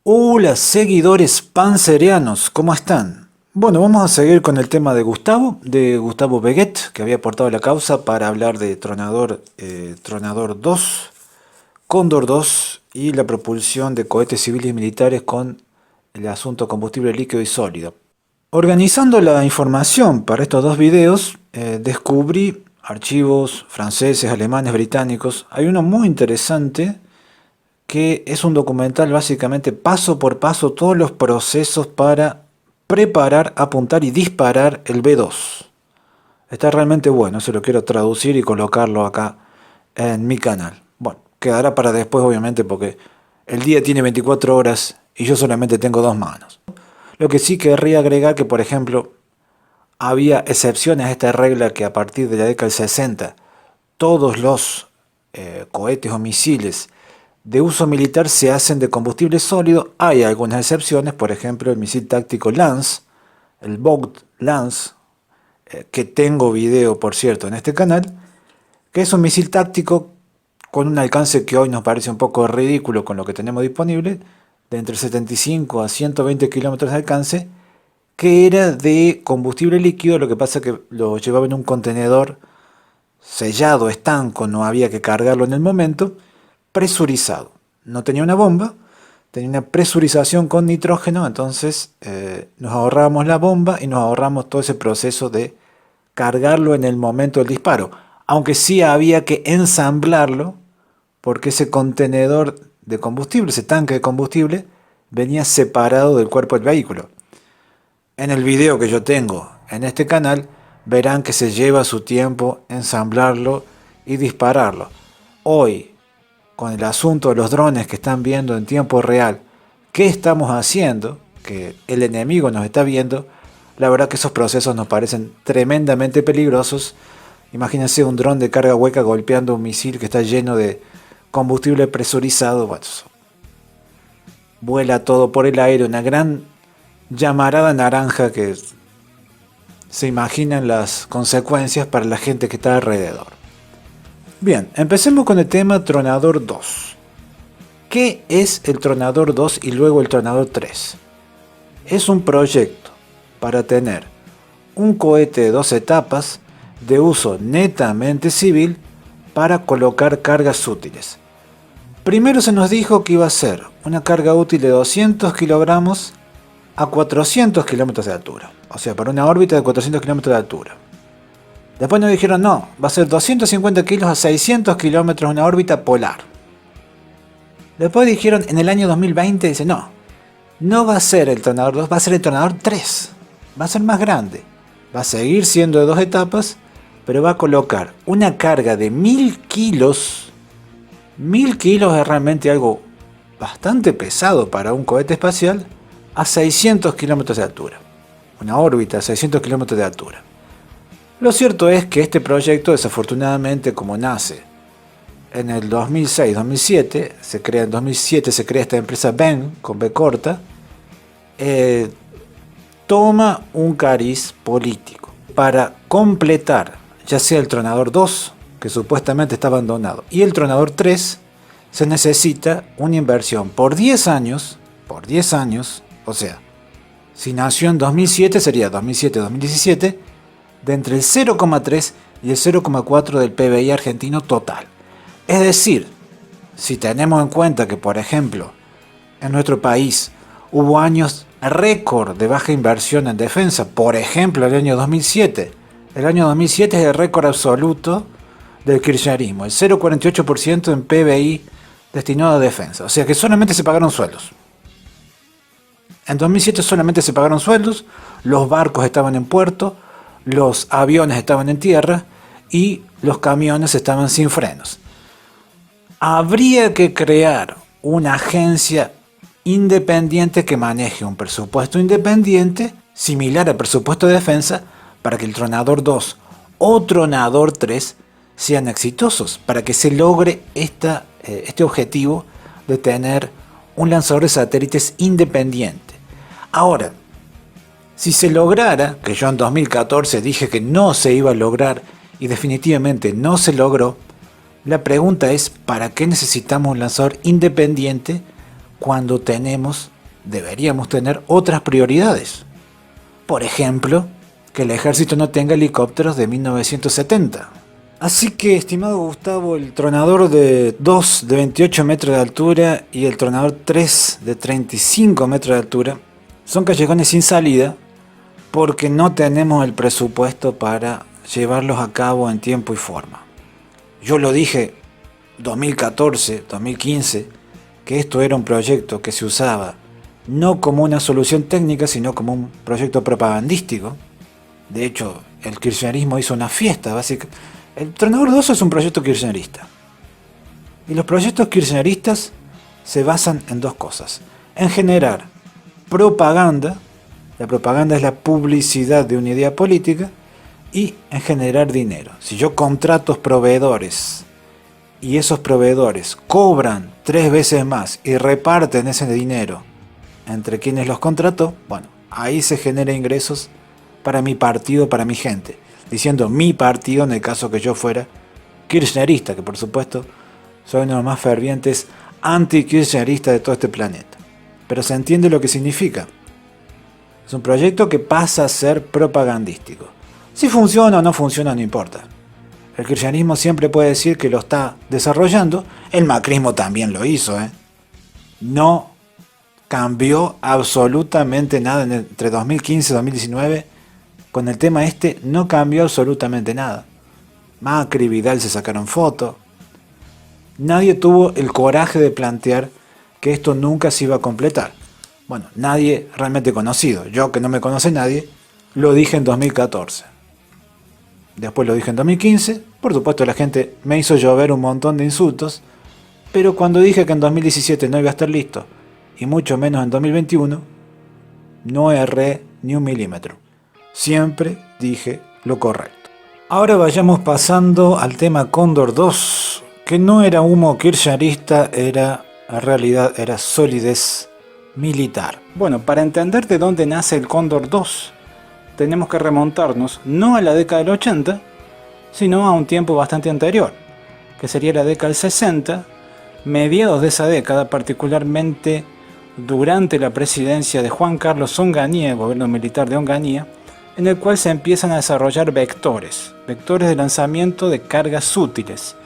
Hola seguidores panzerianos, ¿cómo están? Bueno, vamos a seguir con el tema de Gustavo Beguet, que había aportado la causa para hablar de Tronador 2, Cóndor 2 y la propulsión de cohetes civiles y militares con el asunto combustible líquido y sólido. Organizando la información para estos dos videos, descubrí archivos franceses, alemanes, británicos. Hay uno muy interesante que es un documental básicamente paso por paso todos los procesos para preparar, apuntar y disparar el B2. Está realmente bueno, se lo quiero traducir y colocarlo acá en mi canal. Bueno, quedará para después obviamente porque el día tiene 24 horas y yo solamente tengo dos manos. Lo que sí querría agregar que, por ejemplo, había excepciones a esta regla que a partir de la década del 60 todos los cohetes o misiles de uso militar se hacen de combustible sólido. Hay algunas excepciones, por ejemplo el misil táctico Lance, el Vought Lance, que tengo video por cierto en este canal, que es un misil táctico con un alcance que hoy nos parece un poco ridículo con lo que tenemos disponible, de entre 75 a 120 kilómetros de alcance, que era de combustible líquido. Lo que pasa es que lo llevaba en un contenedor sellado, estanco, no había que cargarlo en el momento, presurizado. No tenía una bomba, tenía una presurización con nitrógeno, entonces nos ahorramos la bomba y nos ahorramos todo ese proceso de cargarlo en el momento del disparo. Aunque sí había que ensamblarlo, porque ese contenedor de combustible, ese tanque de combustible, venía separado del cuerpo del vehículo. En el video que yo tengo en este canal, verán que se lleva su tiempo ensamblarlo y dispararlo. Hoy, con el asunto de los drones que están viendo en tiempo real, ¿qué estamos haciendo? Que el enemigo nos está viendo. La verdad que esos procesos nos parecen tremendamente peligrosos. Imagínense un dron de carga hueca golpeando un misil que está lleno de combustible presurizado. Bueno, vuela todo por el aire, una gran llamarada naranja que se imaginan las consecuencias para la gente que está alrededor. Bien, empecemos con el tema Tronador 2. ¿Qué es el Tronador 2 y luego el Tronador 3? Es un proyecto para tener un cohete de dos etapas de uso netamente civil para colocar cargas útiles. Primero se nos dijo que iba a ser una carga útil de 200 kilogramos a 400 kilómetros de altura, o sea, para una órbita de 400 kilómetros de altura. Después nos dijeron no, va a ser 250 kilos a 600 kilómetros, una órbita polar. Después dijeron en el año 2020, dice no, no va a ser el Tronador 2, va a ser el Tronador 3, va a ser más grande, va a seguir siendo de dos etapas, pero va a colocar una carga de 1000 kilos. 1000 kilos es realmente algo bastante pesado para un cohete espacial, a 600 kilómetros de altura. Una órbita a 600 kilómetros de altura. Lo cierto es que este proyecto, desafortunadamente, como nace en el 2006-2007, en 2007 se crea esta empresa Ben, con B corta, toma un cariz político para completar ya sea el Tronador 2, que supuestamente está abandonado, y el Tronador 3, se necesita una inversión por 10 años, o sea, si nació en 2007 sería 2007-2017, de entre el 0,3 y el 0,4 del PBI argentino total. Es decir, si tenemos en cuenta que, por ejemplo, en nuestro país hubo años récord de baja inversión en defensa, por ejemplo el año 2007. El año 2007 es el récord absoluto del kirchnerismo, el 0,48% en PBI destinado a defensa, o sea que solamente se pagaron sueldos. En 2007 solamente se pagaron sueldos, los barcos estaban en puerto, los aviones estaban en tierra y los camiones estaban sin frenos. Habría que crear una agencia independiente que maneje un presupuesto independiente, similar al presupuesto de defensa, para que el Tronador 2 o Tronador 3 sean exitosos, para que se logre este objetivo de tener un lanzador de satélites independiente. Ahora, si se lograra, que yo en 2014 dije que no se iba a lograr y definitivamente no se logró, la pregunta es, ¿para qué necesitamos un lanzador independiente cuando tenemos deberíamos tener otras prioridades. Por ejemplo, que el ejército no tenga helicópteros de 1970. Así que, estimado Gustavo, el Tronador 2 de 28 metros de altura y el Tronador 3 de 35 metros de altura son callejones sin salida porque no tenemos el presupuesto para llevarlos a cabo en tiempo y forma. Yo lo dije 2014, 2015, que esto era un proyecto que se usaba no como una solución técnica, sino como un proyecto propagandístico. De hecho, el kirchnerismo hizo una fiesta, básicamente. El Tronador 2 es un proyecto kirchnerista. Y los proyectos kirchneristas se basan en dos cosas. En generar propaganda, la propaganda es la publicidad de una idea política, y en generar dinero. Si yo contrato proveedores y esos proveedores cobran 3 veces más y reparten ese dinero entre quienes los contrató, bueno, ahí se genera ingresos para mi partido, para mi gente. Diciendo mi partido en el caso que yo fuera kirchnerista, que por supuesto soy uno de los más fervientes anti-kirchneristas de todo este planeta. Pero se entiende lo que significa. Es un proyecto que pasa a ser propagandístico. Si funciona o no funciona no importa. El kirchnerismo siempre puede decir que lo está desarrollando. El macrismo también lo hizo. No cambió absolutamente nada entre 2015 y 2019. Con el tema no cambió absolutamente nada. Macri y Vidal se sacaron fotos. Nadie tuvo el coraje de plantear que esto nunca se iba a completar. Bueno, nadie realmente conocido. Yo, que no me conoce nadie, lo dije en 2014. Después lo dije en 2015. Por supuesto la gente me hizo llover un montón de insultos. Pero cuando dije que en 2017 no iba a estar listo, y mucho menos en 2021, no erré ni un milímetro. Siempre dije lo correcto. Ahora vayamos pasando al tema Cóndor 2, que no era humo kirchnerista, en realidad era solidez militar. Bueno, para entender de dónde nace el Cóndor 2, tenemos que remontarnos no a la década del 80, sino a un tiempo bastante anterior, que sería la década del 60, mediados de esa década, particularmente durante la presidencia de Juan Carlos Onganía, el gobierno militar de Onganía, en el cual se empiezan a desarrollar vectores de lanzamiento de cargas útiles.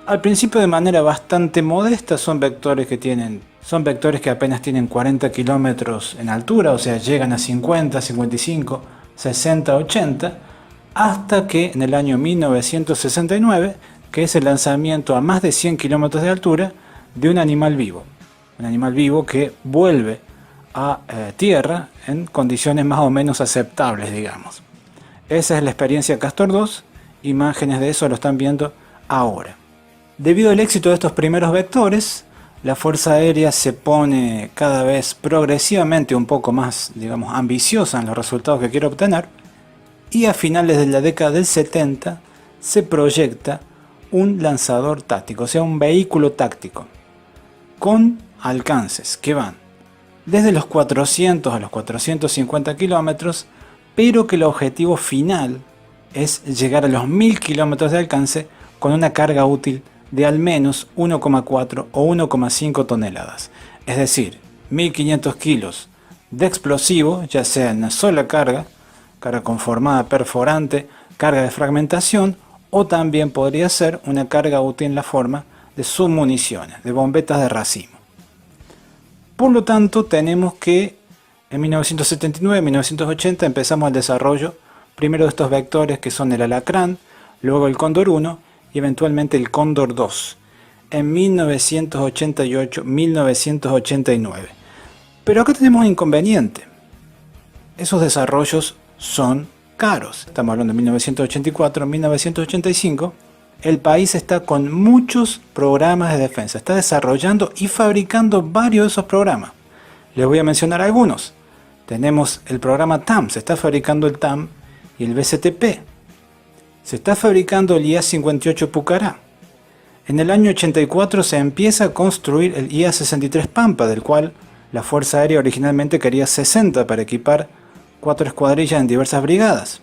Al principio de manera bastante modesta, son vectores que apenas tienen 40 kilómetros en altura, o sea, llegan a 50, 55, 60, 80, hasta que en el año 1969, que es el lanzamiento a más de 100 kilómetros de altura de un animal vivo que vuelve a tierra en condiciones más o menos aceptables, digamos. Esa es la experiencia Castor 2, imágenes de eso lo están viendo ahora. Debido al éxito de estos primeros vectores, la Fuerza Aérea se pone cada vez progresivamente un poco más, digamos, ambiciosa en los resultados que quiere obtener, y a finales de la década del 70 se proyecta un lanzador táctico, o sea, un vehículo táctico, con alcances que van desde los 400 a los 450 kilómetros, pero que el objetivo final es llegar a los 1000 kilómetros de alcance con una carga útil de al menos 1,4 o 1,5 toneladas. Es decir, 1500 kilos de explosivo, ya sea en una sola carga conformada perforante, carga de fragmentación, o también podría ser una carga útil en la forma de submuniciones, de bombetas de racimo. Por lo tanto, tenemos que en 1979, 1980 empezamos el desarrollo primero de estos vectores que son el Alacrán, luego el Cóndor 1 y eventualmente el Cóndor 2 en 1988, 1989. Pero acá tenemos un inconveniente. Esos desarrollos son caros. Estamos hablando de 1984, 1985. El país está con muchos programas de defensa. Está desarrollando y fabricando varios de esos programas. Les voy a mencionar algunos. Tenemos el programa TAM. Se está fabricando el TAM y el BCTP. Se está fabricando el IA-58 Pucará. En el año 84 se empieza a construir el IA-63 Pampa, del cual la Fuerza Aérea originalmente quería 60 para equipar 4 escuadrillas en diversas brigadas.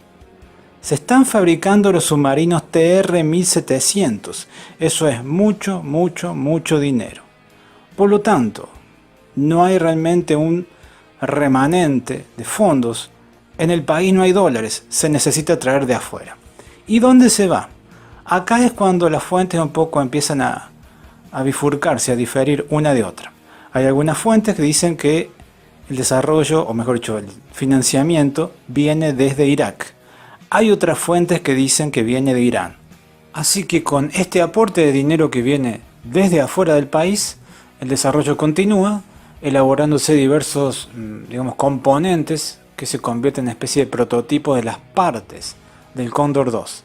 Se están fabricando los submarinos TR-1700. Eso es mucho dinero. Por lo tanto, no hay realmente un remanente de fondos. En el país no hay dólares, se necesita traer de afuera. ¿Y dónde se va? Acá es cuando las fuentes un poco empiezan a bifurcarse, a diferir una de otra. Hay algunas fuentes que dicen que el desarrollo, o mejor dicho, el financiamiento viene desde Irak. Hay otras fuentes que dicen que viene de Irán. Así que con este aporte de dinero que viene desde afuera del país, el desarrollo continúa, elaborándose diversos, componentes que se convierten en especie de prototipo de las partes del Cóndor 2.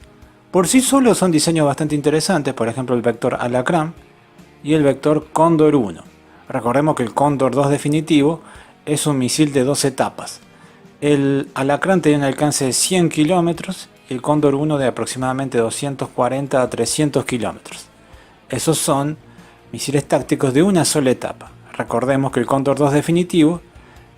Por sí solos son diseños bastante interesantes, por ejemplo el vector Alacrán y el vector Cóndor 1. Recordemos que el Cóndor 2 definitivo es un misil de 2 etapas. El Alacrán tenía un alcance de 100 kilómetros y el Cóndor 1 de aproximadamente 240 a 300 kilómetros. Esos son misiles tácticos de una sola etapa. Recordemos que el Cóndor 2 definitivo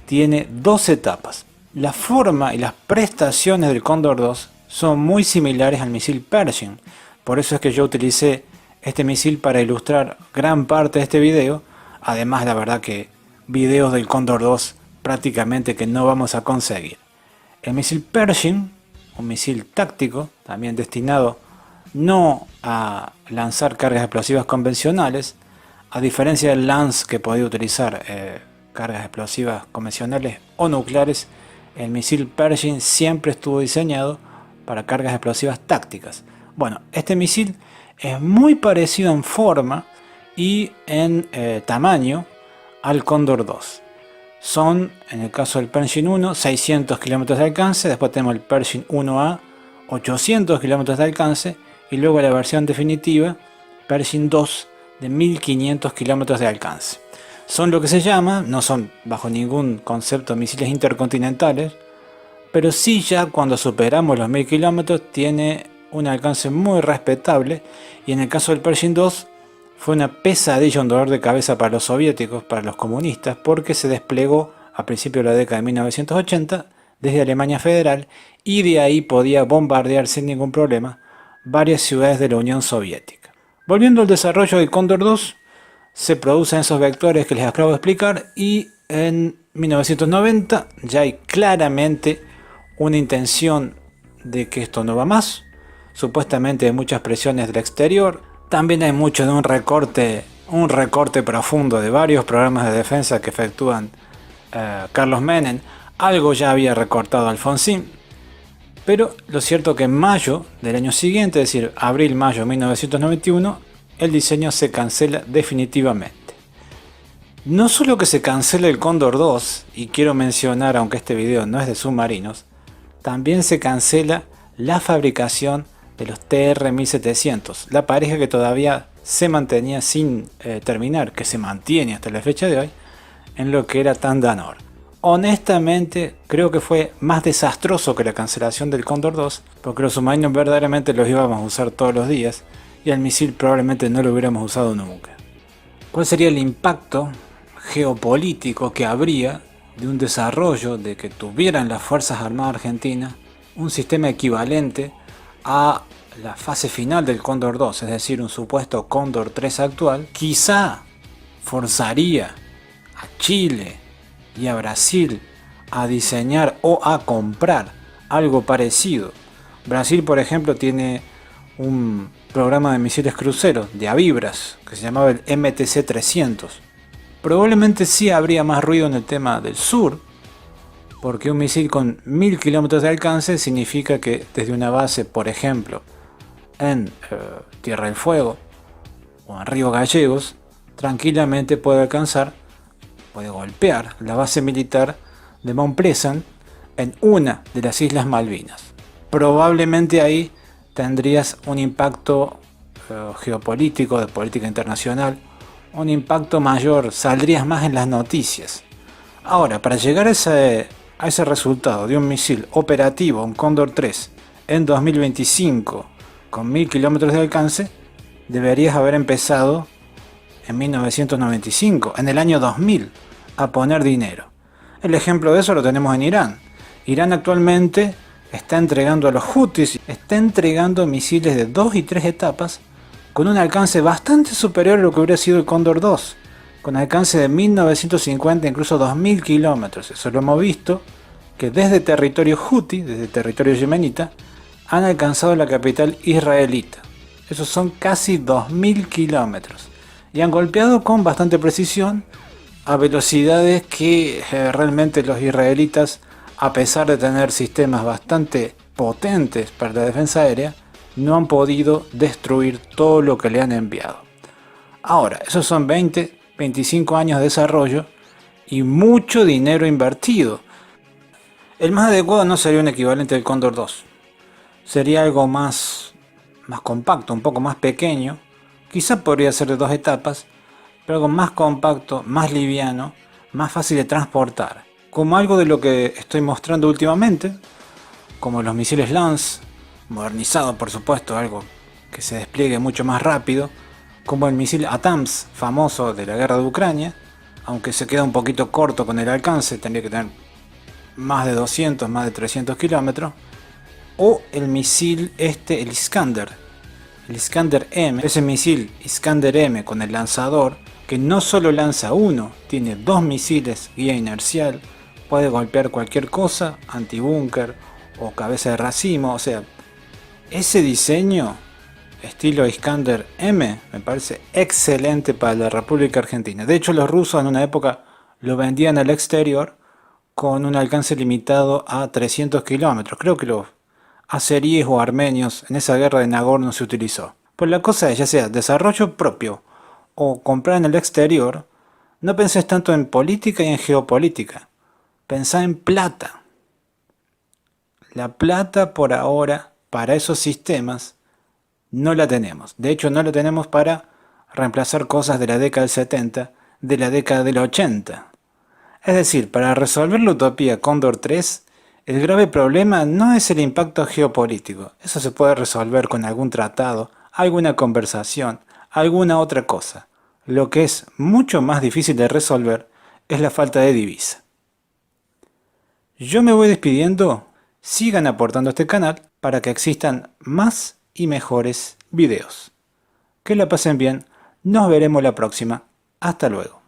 tiene 2 etapas. La forma y las prestaciones del Cóndor 2 son muy similares al misil Pershing. Por eso es que yo utilicé este misil para ilustrar gran parte de este video. Además, la verdad que videos del Cóndor 2 prácticamente que no vamos a conseguir. El misil Pershing, un misil táctico, también destinado no a lanzar cargas explosivas convencionales, a diferencia del Lance que podía utilizar cargas explosivas convencionales o nucleares, el misil Pershing siempre estuvo diseñado para cargas explosivas tácticas. Bueno, este misil es muy parecido en forma y en tamaño al Cóndor 2. Son, en el caso del Pershing 1, 600 kilómetros de alcance, después tenemos el Pershing 1A, 800 kilómetros de alcance, y luego la versión definitiva, Pershing 2, de 1500 kilómetros de alcance. Son lo que se llama, no son bajo ningún concepto misiles intercontinentales, pero sí ya cuando superamos los 1000 kilómetros tiene un alcance muy respetable, y en el caso del Pershing 2 fue una pesadilla, un dolor de cabeza para los soviéticos, para los comunistas, porque se desplegó a principios de la década de 1980 desde Alemania Federal y de ahí podía bombardear sin ningún problema varias ciudades de la Unión Soviética. Volviendo al desarrollo del Cóndor 2, se producen esos vectores que les acabo de explicar y en 1990 ya hay claramente una intención de que esto no va más, supuestamente hay muchas presiones del exterior, también hay mucho de un recorte profundo de varios programas de defensa que efectúan Carlos Menem, algo ya había recortado Alfonsín, pero lo cierto es que en mayo del año siguiente, es decir, abril-mayo de 1991, el diseño se cancela definitivamente. No solo que se cancela el Cóndor 2, y quiero mencionar, aunque este video no es de submarinos, también se cancela la fabricación de los TR-1700, la pareja que todavía se mantenía sin terminar, que se mantiene hasta la fecha de hoy, en lo que era Tandanor. Honestamente, creo que fue más desastroso que la cancelación del Cóndor 2, porque los submarinos verdaderamente los íbamos a usar todos los días, y el misil probablemente no lo hubiéramos usado nunca. ¿Cuál sería el impacto geopolítico que habría de un desarrollo de que tuvieran las Fuerzas Armadas Argentinas un sistema equivalente a la fase final del Cóndor 2, es decir, un supuesto Cóndor 3 actual? Quizá forzaría a Chile y a Brasil a diseñar o a comprar algo parecido. Brasil, por ejemplo, tiene un programa de misiles cruceros de Avibras que se llamaba el MTC-300. Probablemente sí habría más ruido en el tema del sur, porque un misil con 1000 kilómetros de alcance significa que desde una base, por ejemplo, en Tierra del Fuego o en Río Gallegos, tranquilamente puede golpear la base militar de Mount Pleasant en una de las Islas Malvinas. Probablemente ahí tendrías un impacto geopolítico, de política internacional, un impacto mayor, saldrías más en las noticias. Ahora, para llegar a ese resultado de un misil operativo, un Cóndor 3, en 2025, con 1000 kilómetros de alcance, deberías haber empezado en 1995, en el año 2000, a poner dinero. El ejemplo de eso lo tenemos en Irán. Irán actualmente está entregando a los Houthis, está entregando misiles de 2 y 3 etapas con un alcance bastante superior a lo que hubiera sido el Cóndor 2. con alcance de 1950, incluso 2000 kilómetros. Eso lo hemos visto, que desde territorio Houthi, desde territorio yemenita, han alcanzado la capital israelita. Esos son casi 2000 kilómetros. Y han golpeado con bastante precisión a velocidades que realmente los israelitas, a pesar de tener sistemas bastante potentes para la defensa aérea, no han podido destruir todo lo que le han enviado. Ahora, esos son 25 años de desarrollo y mucho dinero invertido. El más adecuado no sería un equivalente del Cóndor 2. Sería algo más compacto, un poco más pequeño. Quizá podría ser de 2 etapas, pero algo más compacto, más liviano, más fácil de transportar. Como algo de lo que estoy mostrando últimamente, como los misiles Lance, modernizado por supuesto, algo que se despliegue mucho más rápido, como el misil ATAMS, famoso de la guerra de Ucrania, aunque se queda un poquito corto con el alcance, tendría que tener más de 200, más de 300 kilómetros, o el misil el Iskander M, ese misil Iskander M con el lanzador, que no solo lanza uno, tiene 2 misiles guía inercial, puede golpear cualquier cosa, antibúnker o cabeza de racimo, o sea, ese diseño estilo Iskander M me parece excelente para la República Argentina. De hecho, los rusos en una época lo vendían al exterior con un alcance limitado a 300 kilómetros. Creo que los azeríes o armenios en esa guerra de Nagorno se utilizó. Pues la cosa es, ya sea desarrollo propio o comprar en el exterior, no penses tanto en política y en geopolítica. Pensá en plata. La plata por ahora para esos sistemas no la tenemos. De hecho, no la tenemos para reemplazar cosas de la década del 70, de la década del 80. Es decir, para resolver la utopía Cóndor 3, el grave problema no es el impacto geopolítico. Eso se puede resolver con algún tratado, alguna conversación, alguna otra cosa. Lo que es mucho más difícil de resolver es la falta de divisa. Yo me voy despidiendo. Sigan aportando a este canal para que existan más y mejores videos. Que la pasen bien, nos veremos la próxima. Hasta luego.